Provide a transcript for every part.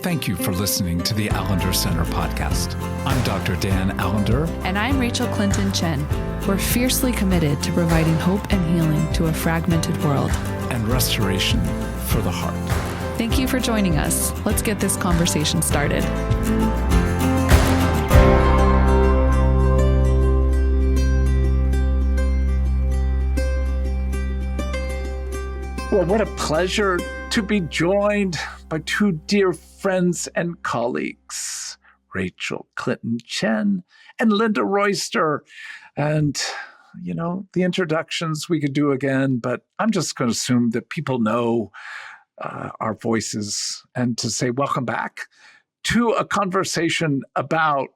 Thank you for listening to the Allender Center podcast. I'm Dr. Dan Allender. And I'm Rachael Clinton Chen. We're fiercely committed to providing hope and healing to a fragmented world. And restoration for the heart. Thank you for joining us. Let's get this conversation started. Well, what a pleasure to be joined by two dear friends and colleagues, Rachael Clinton Chen and Linda Royster. And, you know, the introductions we could do again, but I'm just going to assume that people know our voices and to say welcome back to a conversation about,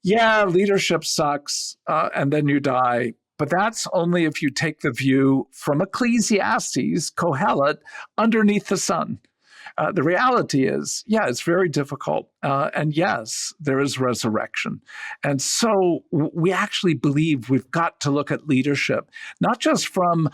leadership sucks and then you die. But that's only if you take the view from Ecclesiastes, Kohelet, underneath the sun. The reality is, it's very difficult. And yes, there is resurrection. And so we actually believe we've got to look at leadership, not just from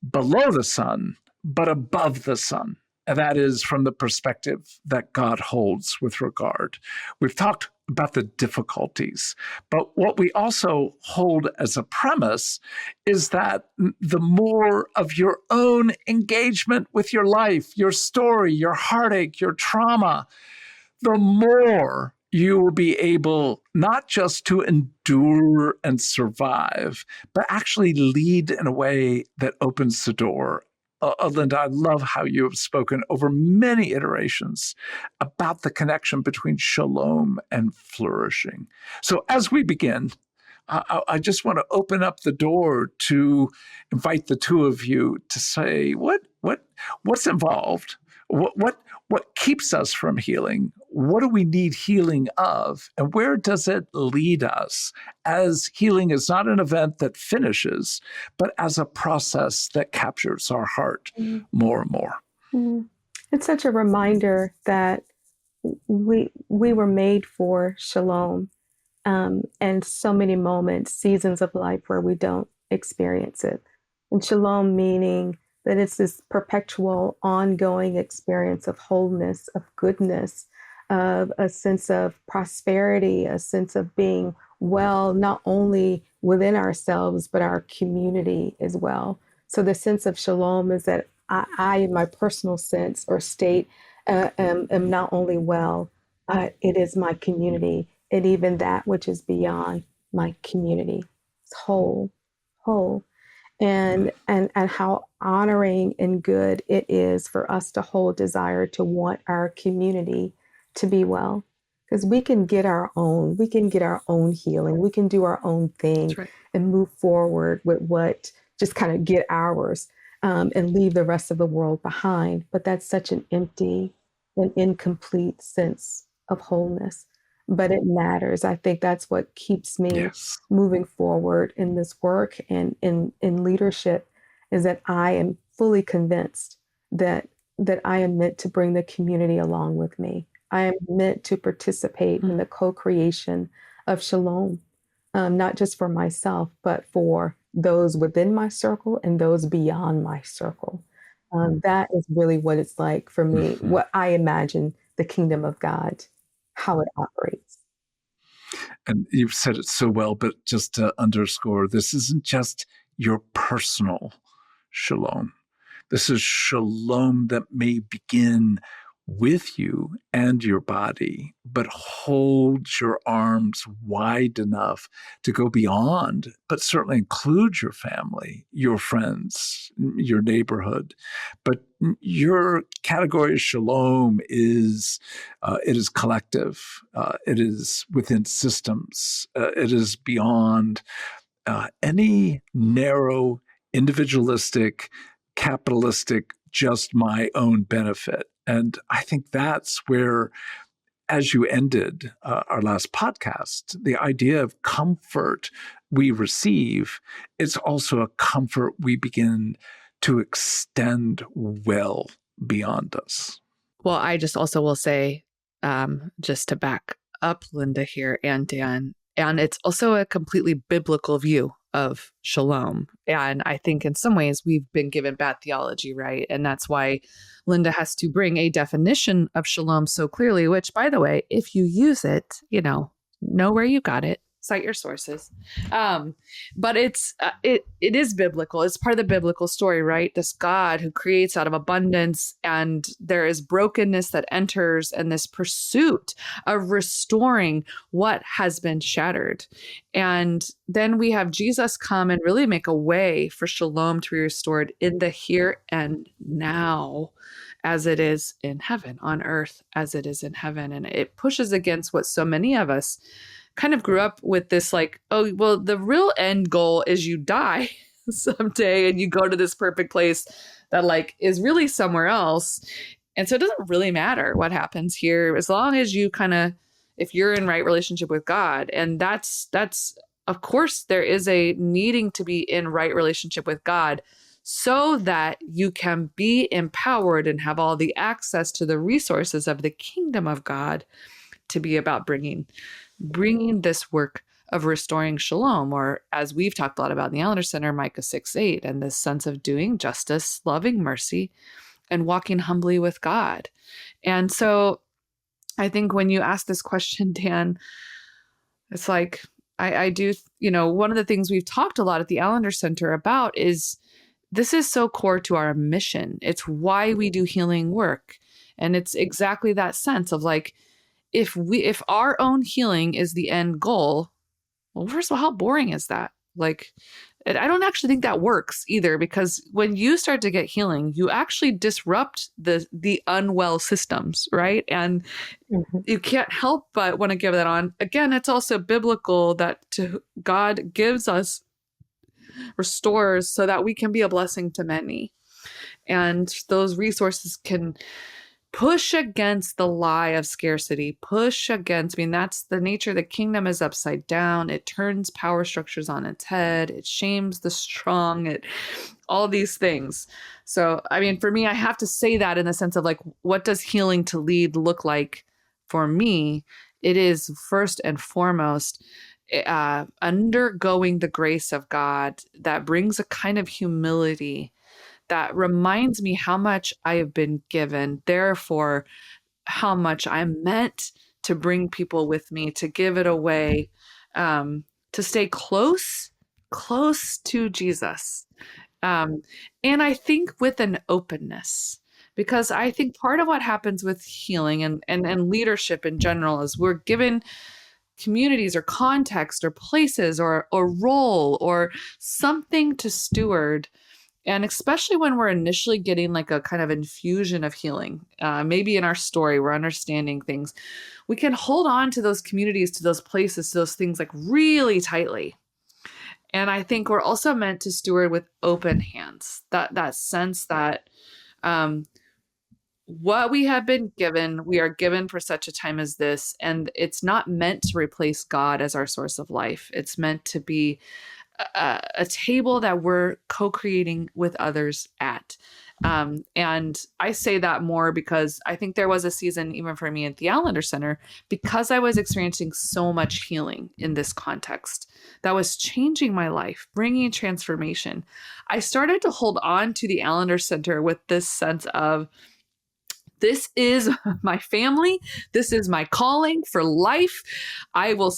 below the sun, but above the sun. And that is from the perspective that God holds with regard. We've talked about the difficulties, but what we also hold as a premise is that the more of your own engagement with your life, your story, your heartache, your trauma, the more you will be able not just to endure and survive, but actually lead in a way that opens the door. Linda, I love how you have spoken over many iterations about the connection between shalom and flourishing. So as we begin, I just want to open up the door to invite the two of you to say, what's involved? What keeps us from healing? What do we need healing of? And where does it lead us? As healing is not an event that finishes, but as a process that captures our heart more and more. It's such a reminder that we were made for shalom, and so many moments, seasons of life where we don't experience it. And shalom meaning that it's this perpetual, ongoing experience of wholeness, of goodness, of a sense of prosperity, a sense of being well, not only within ourselves, but our community as well. So the sense of shalom is that I in my personal sense or state, am not only well, it is my community, and even that which is beyond my community. It's whole. And how honoring and good it is for us to hold desire to want our community to be well, because we can get our own healing, we can do our own thing. That's right. And move forward with what just kind of get ours, and leave the rest of the world behind. But that's such an empty and incomplete sense of wholeness. But it matters. I think that's what keeps me moving forward in this work and in leadership, is that I am fully convinced that I am meant to bring the community along with me. I am meant to participate in the co-creation of shalom, not just for myself, but for those within my circle and those beyond my circle. That is really what it's like for me, what I imagine the kingdom of God, how it operates. And you've said it so well, but just to underscore, this isn't just your personal shalom. This is shalom that may begin with you and your body, but hold your arms wide enough to go beyond, but certainly include your family, your friends, your neighborhood. But your category of shalom is, it is collective. It is within systems. It is beyond any narrow, individualistic, capitalistic, just my own benefit. And I think that's where, as you ended our last podcast, the idea of comfort we receive, it's also a comfort we begin to extend well beyond us. Well, I just also will say, just to back up Linda here and Dan, and it's also a completely biblical view of shalom. And I think in some ways we've been given bad theology, right? And that's why Linda has to bring a definition of shalom so clearly, which, by the way, if you use it, know where you got it, cite your sources. But it is biblical. It's part of the biblical story, right? This God who creates out of abundance, and there is brokenness that enters, and this pursuit of restoring what has been shattered. And then we have Jesus come and really make a way for shalom to be restored in the here and now, as it is in heaven, on earth as it is in heaven. And it pushes against what so many of us kind of grew up with, this like, oh, well, the real end goal is you die someday and you go to this perfect place that like is really somewhere else. And so it doesn't really matter what happens here, as long as you if you're in right relationship with God. And that's, of course, there is a needing to be in right relationship with God so that you can be empowered and have all the access to the resources of the kingdom of God to be about bringing this work of restoring shalom, or as we've talked a lot about in the Allender Center, Micah 6:8, and this sense of doing justice, loving mercy, and walking humbly with God. And so I think when you ask this question, Dan, it's like, I do, one of the things we've talked a lot at the Allender Center about is this is so core to our mission. It's why we do healing work. And it's exactly that sense of like, if our own healing is the end goal, well, first of all, how boring is that? Like, I don't actually think that works either, because when you start to get healing, you actually disrupt the unwell systems, right? And you can't help but want to give that on. Again, it's also biblical that God gives us, restores so that we can be a blessing to many. And those resources can push against the lie of scarcity, that's the nature. The kingdom is upside down. It turns power structures on its head. It shames the strong, all these things. So, for me, I have to say that in the sense of like, what does healing to lead look like for me? It is first and foremost undergoing the grace of God that brings a kind of humility that reminds me how much I have been given, therefore, how much I'm meant to bring people with me, to give it away, to stay close to Jesus. And I think with an openness, because I think part of what happens with healing and leadership in general is we're given communities or context or places or role or something to steward. And especially when we're initially getting like a kind of infusion of healing, maybe in our story, we're understanding things, we can hold on to those communities, to those places, to those things like really tightly. And I think we're also meant to steward with open hands, that sense that what we have been given, we are given for such a time as this. And it's not meant to replace God as our source of life. It's meant to be a table that we're co-creating with others at. And I say that more because I think there was a season, even for me at the Allender Center, because I was experiencing so much healing in this context that was changing my life, bringing transformation. I started to hold on to the Allender Center with this sense of, this is my family. This is my calling for life. I will,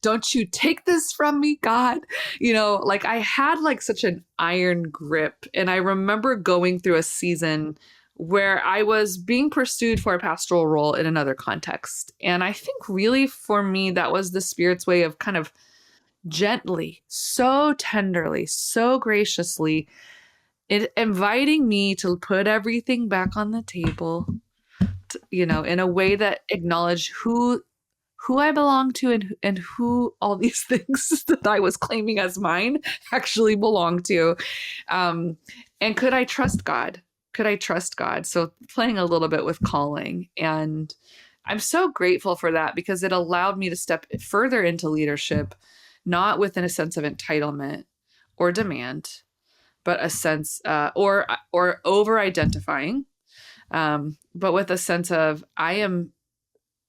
don't you take this from me, God. I had like such an iron grip. And I remember going through a season where I was being pursued for a pastoral role in another context. And I think really for me, that was the Spirit's way of kind of gently, so tenderly, so graciously inviting me to put everything back on the table, in a way that acknowledged who I belong to and who all these things that I was claiming as mine actually belong to. And could I trust God? So playing a little bit with calling. And I'm so grateful for that because it allowed me to step further into leadership, not within a sense of entitlement or demand, but a sense or over identifying, but with a sense of I am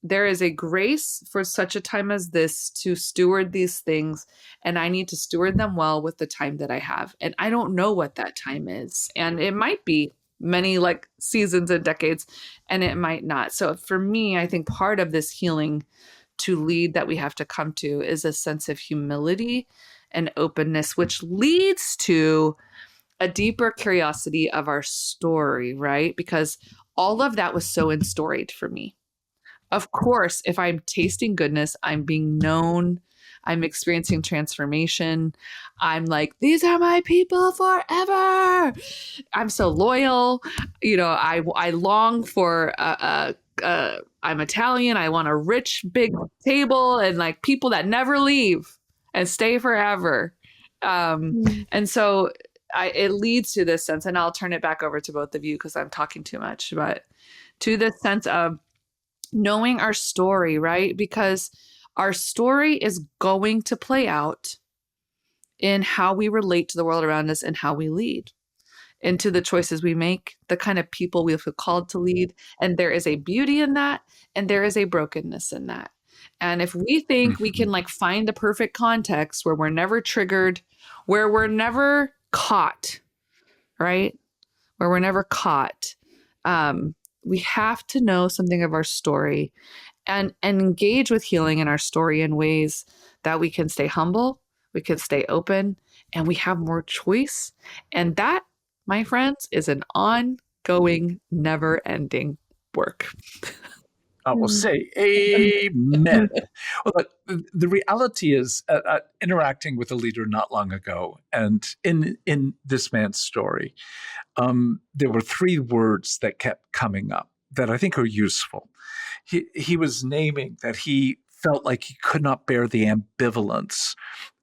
there is a grace for such a time as this to steward these things, and I need to steward them well with the time that I have. And I don't know what that time is. And it might be many like seasons and decades, and it might not. So for me, I think part of this healing to lead that we have to come to is a sense of humility and openness, which leads to a deeper curiosity of our story, right? Because all of that was so instoried for me. Of course, if I'm tasting goodness, I'm being known, I'm experiencing transformation. I'm like, these are my people forever. I'm so loyal. I long for I'm Italian. I want a rich, big table and like people that never leave and stay forever. And so it leads to this sense, and I'll turn it back over to both of you because I'm talking too much, but to this sense of knowing our story, right? Because our story is going to play out in how we relate to the world around us and how we lead, into the choices we make, the kind of people we feel called to lead. And there is a beauty in that, and there is a brokenness in that. And if we think we can like find the perfect context where we're never triggered, where we're never caught, right? Where we're never caught, we have to know something of our story and engage with healing in our story in ways that we can stay humble, we can stay open, and we have more choice. And that, my friends, is an ongoing, never-ending work. I will say amen. Well, look, the reality is interacting with a leader not long ago, and in this man's story, there were 3 words that kept coming up that I think are useful. He was naming that he felt like he could not bear the ambivalence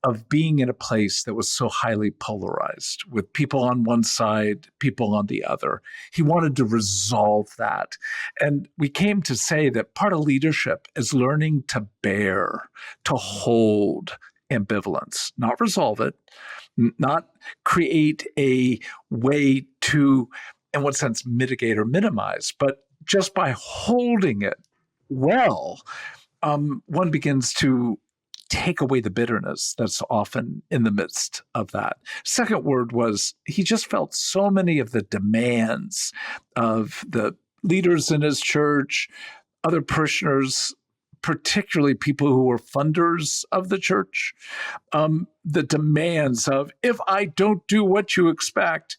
of being in a place that was so highly polarized, with people on one side, people on the other. He wanted to resolve that. And we came to say that part of leadership is learning to bear, to hold ambivalence, not resolve it, not create a way to, in what sense, mitigate or minimize, but just by holding it well, one begins to take away the bitterness that's often in the midst of that. Second word was he just felt so many of the demands of the leaders in his church, other parishioners, particularly people who were funders of the church, the demands of, if I don't do what you expect,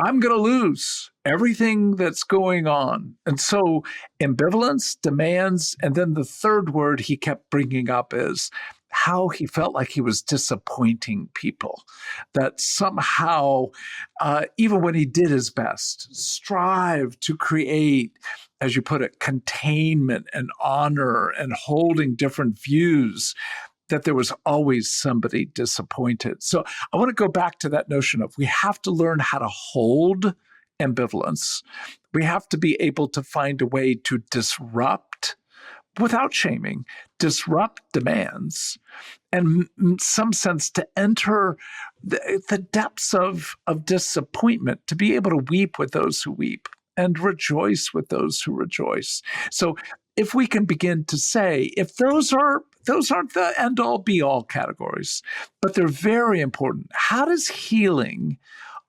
I'm going to lose everything that's going on. And so ambivalence, demands, and then the third word he kept bringing up is how he felt like he was disappointing people, that somehow, even when he did his best, strive to create, as you put it, containment and honor and holding different views, that there was always somebody disappointed. So I want to go back to that notion of we have to learn how to hold ambivalence. We have to be able to find a way to disrupt, without shaming, disrupt demands, and in some sense to enter the depths of disappointment, to be able to weep with those who weep and rejoice with those who rejoice. So if we can begin to say, if those aren't the end-all be-all categories, but they're very important. How does healing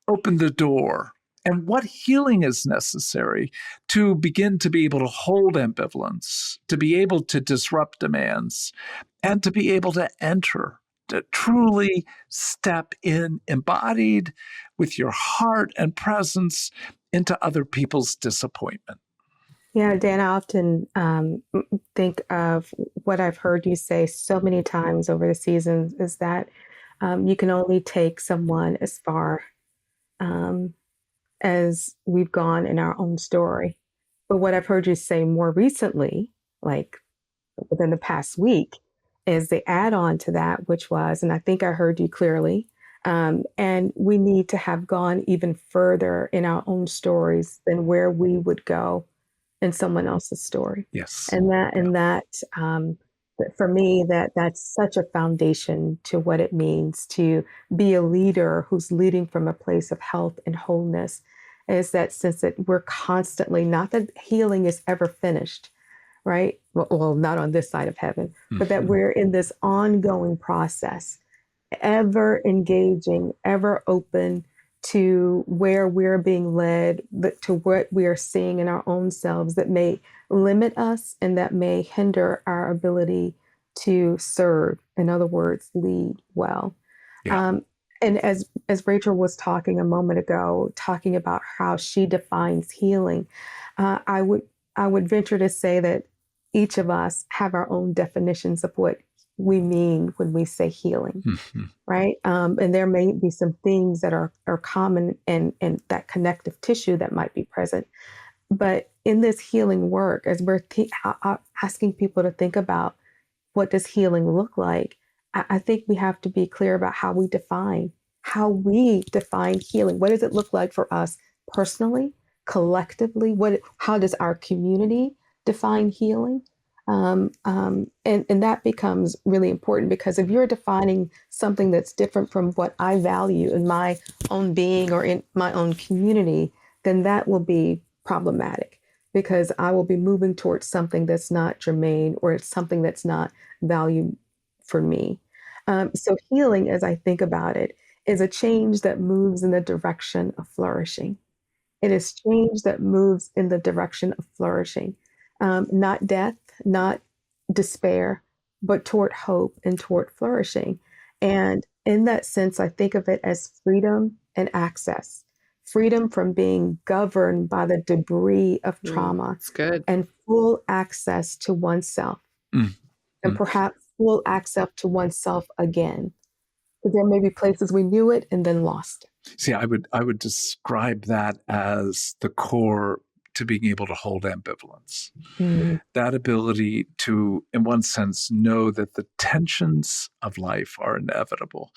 open the door? And what healing is necessary to begin to be able to hold ambivalence, to be able to disrupt demands, and to be able to enter, to truly step in embodied with your heart and presence into other people's disappointment? Yeah, Dan, I often think of what I've heard you say so many times over the seasons is that you can only take someone as far as we've gone in our own story. But what I've heard you say more recently, like within the past week, is the add on to that, which was, and I think I heard you clearly, and we need to have gone even further in our own stories than where we would go in someone else's story. Yes. That for me, that's such a foundation to what it means to be a leader who's leading from a place of health and wholeness, is that sense that we're constantly, not that healing is ever finished, right? well, not on this side of heaven, but that Mhm. we're in this ongoing process, ever engaging, ever open to where we're being led, but to what we are seeing in our own selves that may limit us and that may hinder our ability to serve. In other words, lead well. Yeah. Um, and as Rachel was talking a moment ago, talking about how she defines healing, uh, I would I would venture to say that each of us have our own definitions of what we mean when we say healing, Mhm. right? And there may be some things that are common and that connective tissue that might be present. But in this healing work, as we're asking people to think about what does healing look like, I think we have to be clear about how we define healing. What does it look like for us personally, collectively? How does our community define healing? And that becomes really important, because if you're defining something that's different from what I value in my own being or in my own community, then that will be problematic, because I will be moving towards something that's not germane, or it's something that's not value for me. So healing, as I think about it, is a change that moves in the direction of flourishing. It is change that moves in the direction of flourishing, not death, not despair, but toward hope and toward flourishing. And in that sense, I think of it as freedom and access, freedom from being governed by the debris of trauma, It's good. and full access to oneself, Mm. and Mm. perhaps full access to oneself again. Because there may be places we knew it and then lost it. See, I would describe that as the core to being able to hold ambivalence. Mm, That ability to, in one sense, know that the tensions of life are inevitable,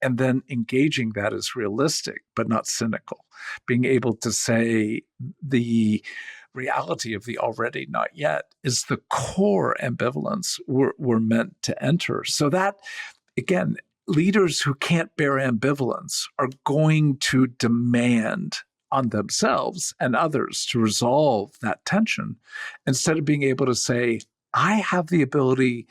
and then engaging that as realistic, but not cynical. Being able to say the reality of the already not yet is the core ambivalence we're meant to enter. So that, again, leaders who can't bear ambivalence are going to demand on themselves and others to resolve that tension, instead of being able to say, I have the ability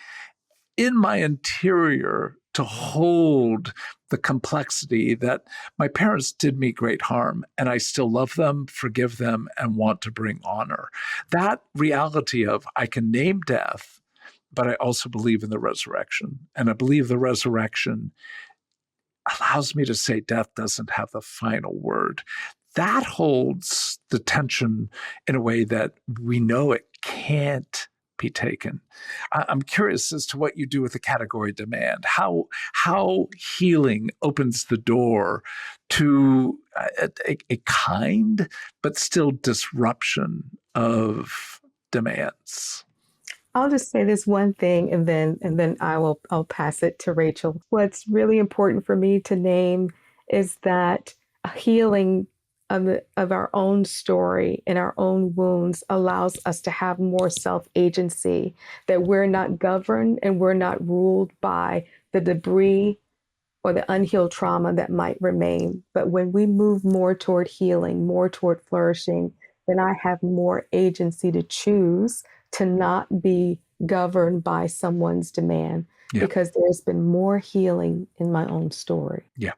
in my interior to hold the complexity that my parents did me great harm, and I still love them, forgive them, and want to bring honor. That reality of I can name death, but I also believe in the resurrection. And I believe the resurrection allows me to say death doesn't have the final word. That holds the tension in a way that we know it can't be taken. I'm curious as to what you do with the category demand, how healing opens the door to a kind but still disruption of demands. I'll just say this one thing, and then I'll pass it to Rachel. What's really important for me to name is that a healing of our own story and our own wounds allows us to have more self-agency, that we're not governed and we're not ruled by the debris or the unhealed trauma that might remain. But when we move more toward healing, more toward flourishing, then I have more agency to choose to not be governed by someone's demand, Yeah. because there's been more healing in my own story. Yeah.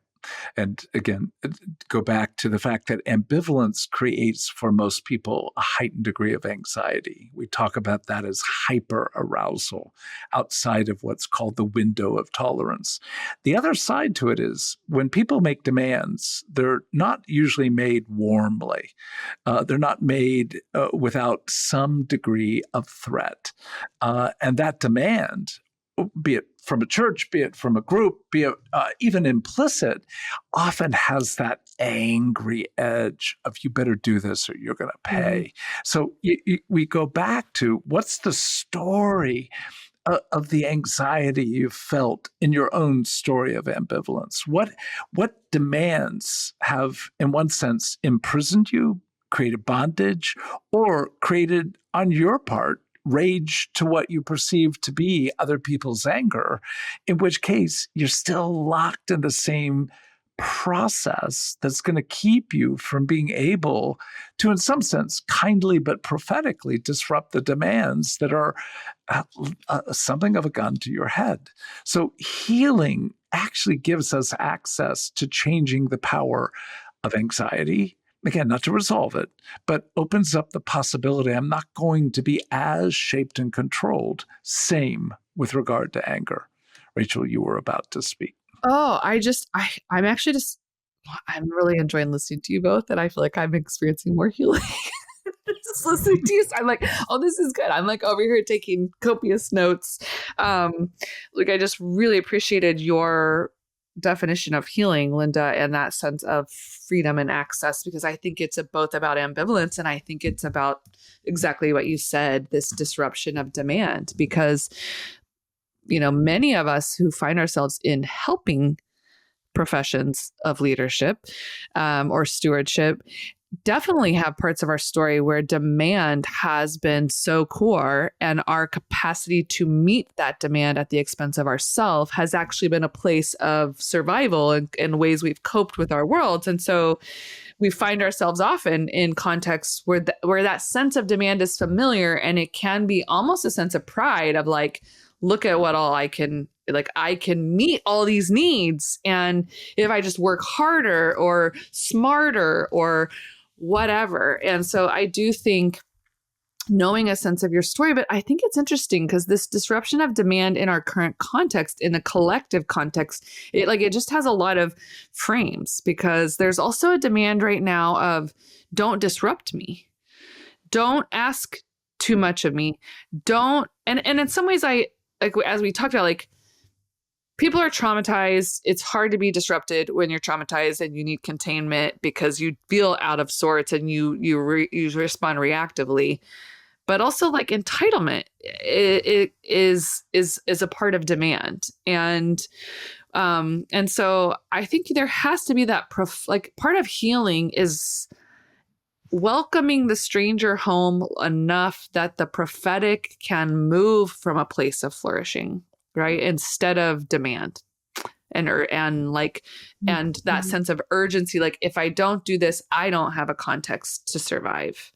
And again, go back to the fact that ambivalence creates for most people a heightened degree of anxiety. We talk about that as hyper arousal outside of what's called the window of tolerance. The other side to it is when people make demands, they're not usually made warmly. They're not made without some degree of threat. And that demand, be it from a church, be it from a group, be it even implicit, often has that angry edge of you better do this or you're going to pay. So we go back to what's the story of the anxiety you've felt in your own story of ambivalence? What demands have, in one sense, imprisoned you, created bondage, or created on your part rage to what you perceive to be other people's anger, in which case you're still locked in the same process that's going to keep you from being able to, in some sense, kindly but prophetically disrupt the demands that are something of a gun to your head. So healing actually gives us access to changing the power of anxiety. Again, not to resolve it, but opens up the possibility I'm not going to be as shaped and controlled. Same with regard to anger. Rachel, you were about to speak. Oh, I'm actually I'm really enjoying listening to you both, and I feel like I'm experiencing more healing. Just listening to you, so I'm like, oh, this is good. I'm like over here taking copious notes. Like I just really appreciated your definition of healing, Linda, and that sense of freedom and access, because I think it's both about ambivalence, and I think it's about exactly what you said, this disruption of demand, because many of us who find ourselves in helping professions of leadership or stewardship definitely have parts of our story where demand has been so core, and our capacity to meet that demand at the expense of ourself has actually been a place of survival in ways we've coped with our worlds. And so we find ourselves often in contexts where that sense of demand is familiar, and it can be almost a sense of pride of like, look at what all I can meet all these needs. And if I just work harder or smarter or whatever. And so I do think knowing a sense of your story, but I think it's interesting because this disruption of demand in our current context, in the collective context, it just has a lot of frames, because there's also a demand right now of don't disrupt me. Don't ask too much of me. Don't, and in some ways as we talked about, like, people are traumatized. It's hard to be disrupted when you're traumatized, and you need containment because you feel out of sorts and you respond reactively. But also, like, entitlement it is a part of demand, and so I think there has to be that part of healing is welcoming the stranger home enough that the prophetic can move from a place of flourishing, right? Instead of demand and that sense of urgency. Like, if I don't do this, I don't have a context to survive.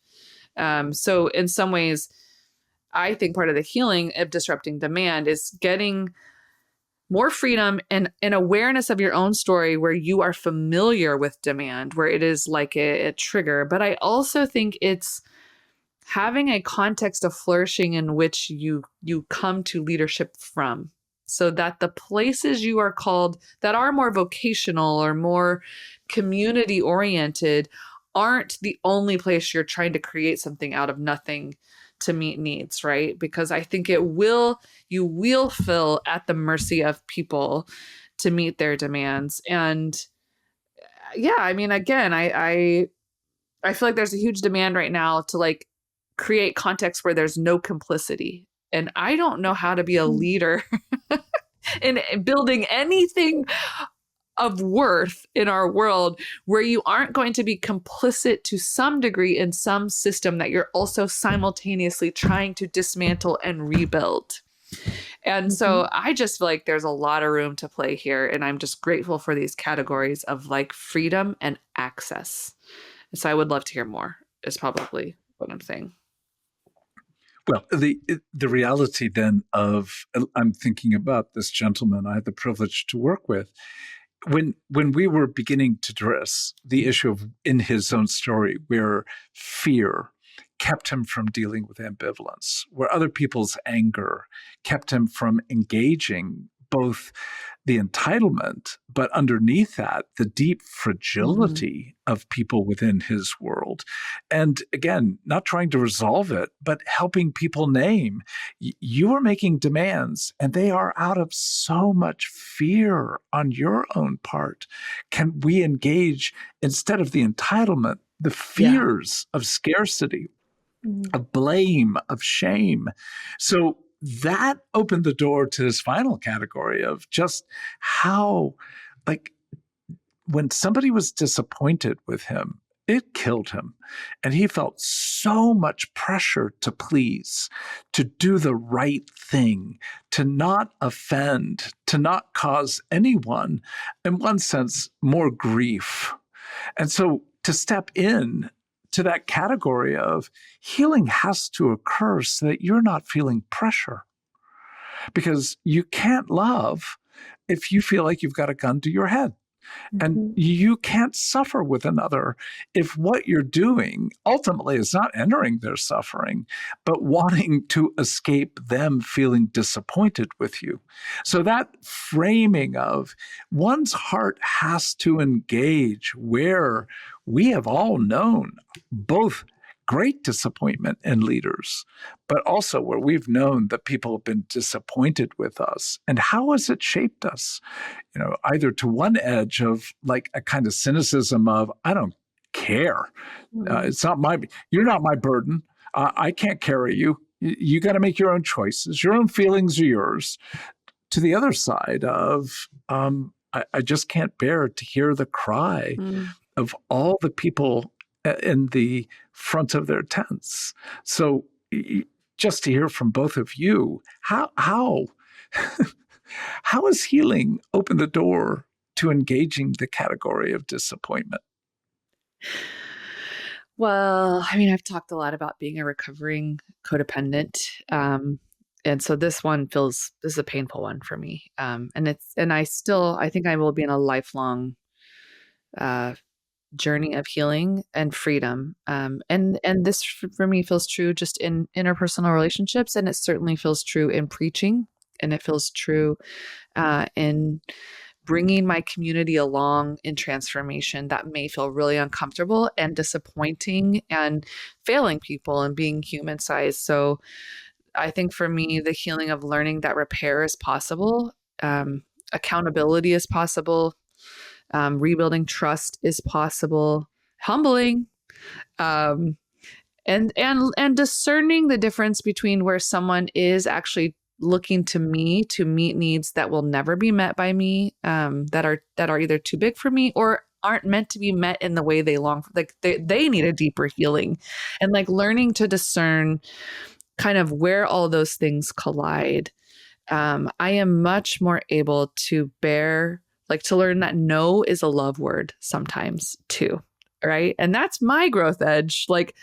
So in some ways, I think part of the healing of disrupting demand is getting more freedom and an awareness of your own story where you are familiar with demand, where it is like a trigger. But I also think it's having a context of flourishing in which you come to leadership from, so that the places you are called that are more vocational or more community oriented aren't the only place you're trying to create something out of nothing to meet needs, right? Because I think you will feel at the mercy of people to meet their demands. And yeah, I mean, again, I feel like there's a huge demand right now to like create context where there's no complicity. And I don't know how to be a leader in building anything of worth in our world where you aren't going to be complicit to some degree in some system that you're also simultaneously trying to dismantle and rebuild. And so I just feel like there's a lot of room to play here. And I'm just grateful for these categories of like freedom and access. So I would love to hear more, is probably what I'm saying. Well, the reality then of, I'm thinking about this gentleman I had the privilege to work with. When we were beginning to address the issue of, in his own story, where fear kept him from dealing with ambivalence, where other people's anger kept him from engaging both the entitlement, but underneath that, the deep fragility of people within his world. And again, not trying to resolve it, but helping people name, you are making demands and they are out of so much fear on your own part. Can we engage, instead of the entitlement, the fears of scarcity, of blame, of shame? So that opened the door to this final category of just how, like, when somebody was disappointed with him, It killed him. And he felt so much pressure to please, to do the right thing, to not offend, to not cause anyone, in one sense, more grief. And so to step in to that category of healing has to occur so that you're not feeling pressure. Because you can't love if you feel like you've got a gun to your head. And you can't suffer with another if what you're doing ultimately is not entering their suffering, but wanting to escape them feeling disappointed with you. So that framing of one's heart has to engage where we have all known both great disappointment in leaders, but also where we've known that people have been disappointed with us. And how has it shaped us? Either to one edge of like a kind of cynicism of, I don't care. It's not you're not my burden. I can't carry you. You got to make your own choices. Your own feelings are yours. To the other side of, I just can't bear to hear the cry of all the people in the front of their tents. So just to hear from both of you, how has healing opened the door to engaging the category of disappointment? Well, I mean, I've talked a lot about being a recovering codependent. And so this is a painful one for me. And I think I will be in a lifelong journey of healing and freedom. And this for me feels true just in interpersonal relationships. And it certainly feels true in preaching. And it feels true in bringing my community along in transformation that may feel really uncomfortable and disappointing and failing people and being human sized. So I think for me, the healing of learning that repair is possible, accountability is possible, rebuilding trust is possible, humbling, and discerning the difference between where someone is actually looking to me to meet needs that will never be met by me, that are either too big for me or aren't meant to be met in the way they long for. Like they need a deeper healing, and like learning to discern kind of where all those things collide. I am much more able to bear, like to learn that no is a love word sometimes too, right? And that's my growth edge. Like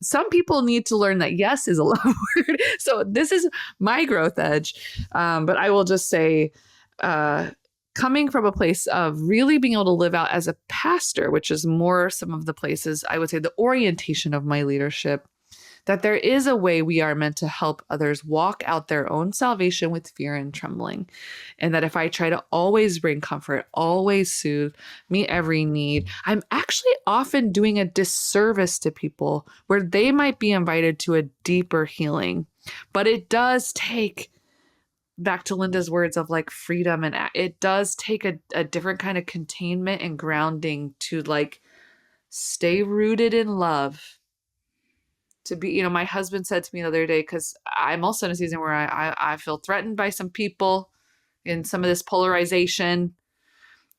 some people need to learn that yes is a love word. So this is my growth edge. But I will just say, coming from a place of really being able to live out as a pastor, which is more some of the places I would say the orientation of my leadership, that there is a way we are meant to help others walk out their own salvation with fear and trembling. And that if I try to always bring comfort, always soothe, meet every need, I'm actually often doing a disservice to people where they might be invited to a deeper healing. But it does take, back to Linda's words of like freedom, and it does take a different kind of containment and grounding to like stay rooted in love. To be, my husband said to me the other day, because I'm also in a season where I feel threatened by some people in some of this polarization.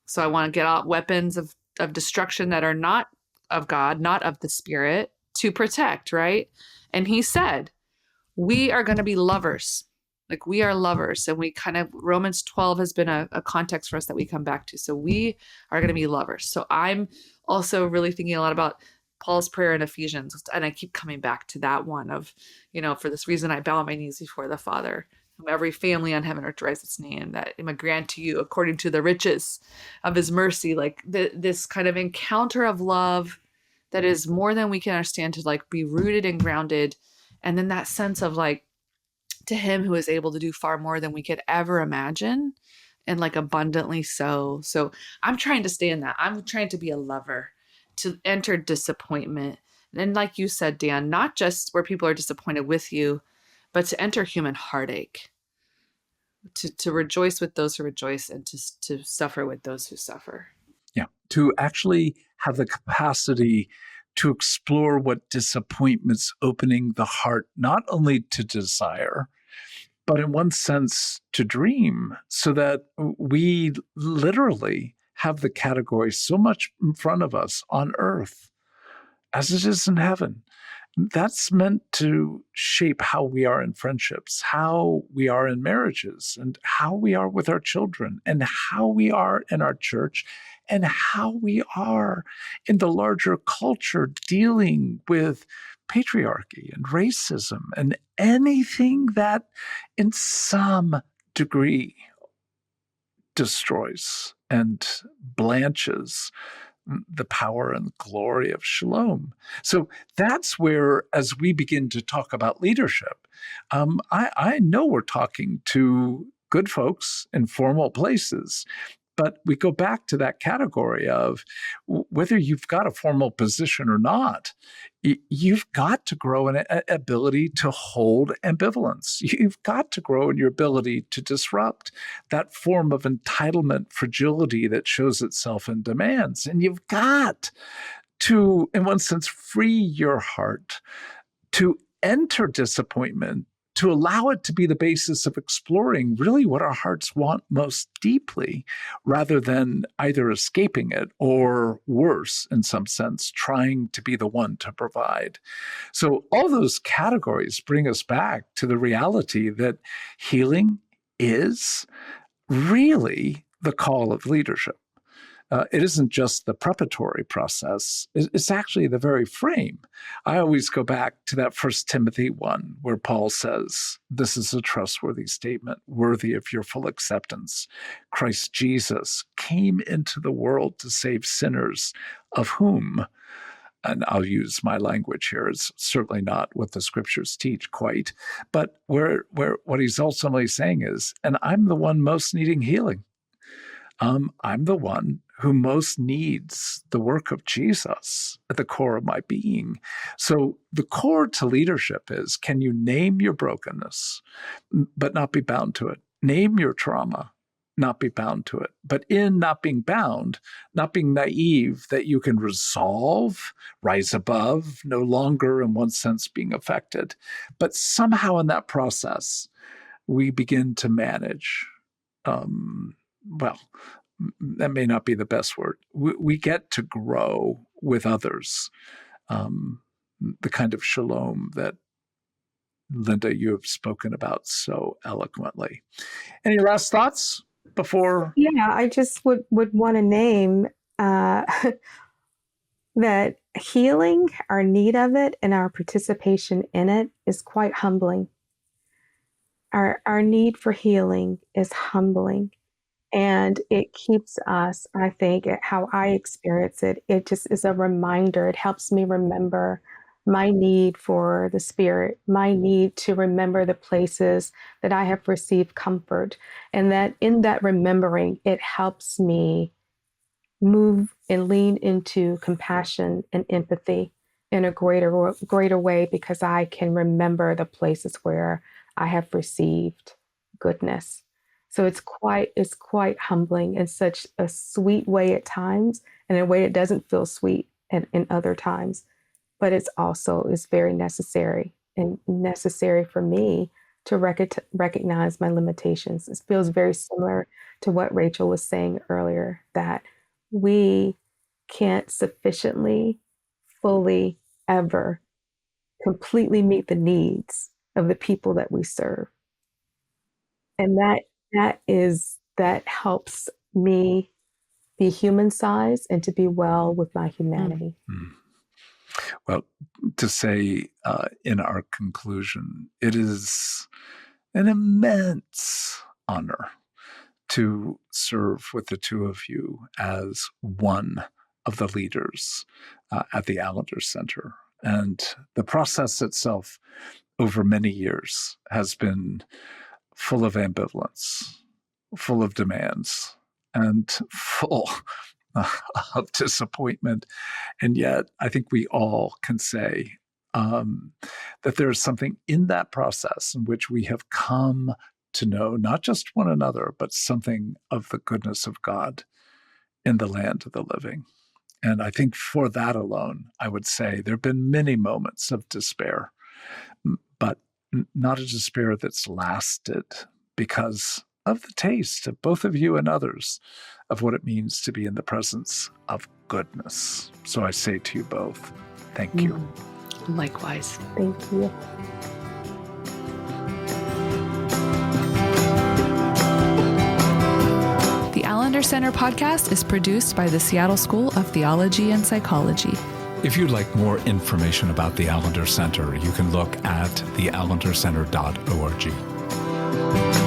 So I want to get out weapons of destruction that are not of God, not of the Spirit, to protect, right? And he said, we are going to be lovers. Like we are lovers. And we kind of, Romans 12 has been a context for us that we come back to. So we are going to be lovers. So I'm also really thinking a lot about Paul's prayer in Ephesians. And I keep coming back to that one of, for this reason, I bow on my knees before the Father, whom every family on heaven earth derives its name, that it may grant to you according to the riches of his mercy, like this kind of encounter of love that is more than we can understand, to like be rooted and grounded. And then that sense of like, to him who is able to do far more than we could ever imagine, and like abundantly so. So I'm trying to stay in that. I'm trying to be a lover, to enter disappointment. And like you said, Dan, not just where people are disappointed with you, but to enter human heartache, to rejoice with those who rejoice, and to suffer with those who suffer. Yeah, to actually have the capacity to explore what disappointment's opening the heart, not only to desire, but in one sense to dream, so that we literally have the category so much in front of us on earth as it is in heaven. That's meant to shape how we are in friendships, how we are in marriages, and how we are with our children, and how we are in our church, and how we are in the larger culture dealing with patriarchy and racism and anything that in some degree destroys and blanches the power and glory of shalom. So that's where, as we begin to talk about leadership, I know we're talking to good folks in formal places, but we go back to that category of whether you've got a formal position or not, you've got to grow in an ability to hold ambivalence. You've got to grow in your ability to disrupt that form of entitlement fragility that shows itself in demands. And you've got to, in one sense, free your heart to enter disappointment, to allow it to be the basis of exploring really what our hearts want most deeply, rather than either escaping it or, worse, in some sense, trying to be the one to provide. So all those categories bring us back to the reality that healing is really the call of leadership. It isn't just the preparatory process, it's actually the very frame. I always go back to that 1 Timothy 1, where Paul says, this is a trustworthy statement, worthy of your full acceptance. Christ Jesus came into the world to save sinners, of whom, and I'll use my language here, it's certainly not what the scriptures teach quite, but where what he's ultimately saying is, and I'm the one most needing healing. I'm the one who most needs the work of Jesus at the core of my being. So the core to leadership is, can you name your brokenness, but not be bound to it? Name your trauma, not be bound to it. But in not being bound, not being naive that you can resolve, rise above, no longer in one sense being affected. But somehow in that process, we begin to manage. Well, that may not be the best word. We get to grow with others, the kind of shalom that, Linda, you have spoken about so eloquently. Any last thoughts before? Yeah, I just would want to name that healing, our need of it, and our participation in it is quite humbling. Our need for healing is humbling. And it keeps us, I think, how I experience it, it just is a reminder. It helps me remember my need for the Spirit, my need to remember the places that I have received comfort. And that in that remembering, it helps me move and lean into compassion and empathy in a greater way, because I can remember the places where I have received goodness. So it's quite humbling in such a sweet way at times, and in a way that doesn't feel sweet in other times. But it's also is very necessary, and necessary for me to recognize my limitations. It feels very similar to what Rachel was saying earlier, that we can't sufficiently, fully, ever completely meet the needs of the people that we serve. And that helps me be human sized and to be well with my humanity. Mm. Well, to say in our conclusion, it is an immense honor to serve with the two of you as one of the leaders at the Allender Center. And the process itself over many years has been full of ambivalence, full of demands, and full of disappointment. And yet, I think we all can say that there is something in that process in which we have come to know not just one another, but something of the goodness of God in the land of the living. And I think for that alone, I would say there have been many moments of despair, but not a despair that's lasted, because of the taste of both of you and others of what it means to be in the presence of goodness. So I say to you both, thank you. Likewise. Thank you. The Allender Center podcast is produced by the Seattle School of Theology and Psychology. If you'd like more information about the Allender Center, you can look at theallendercenter.org.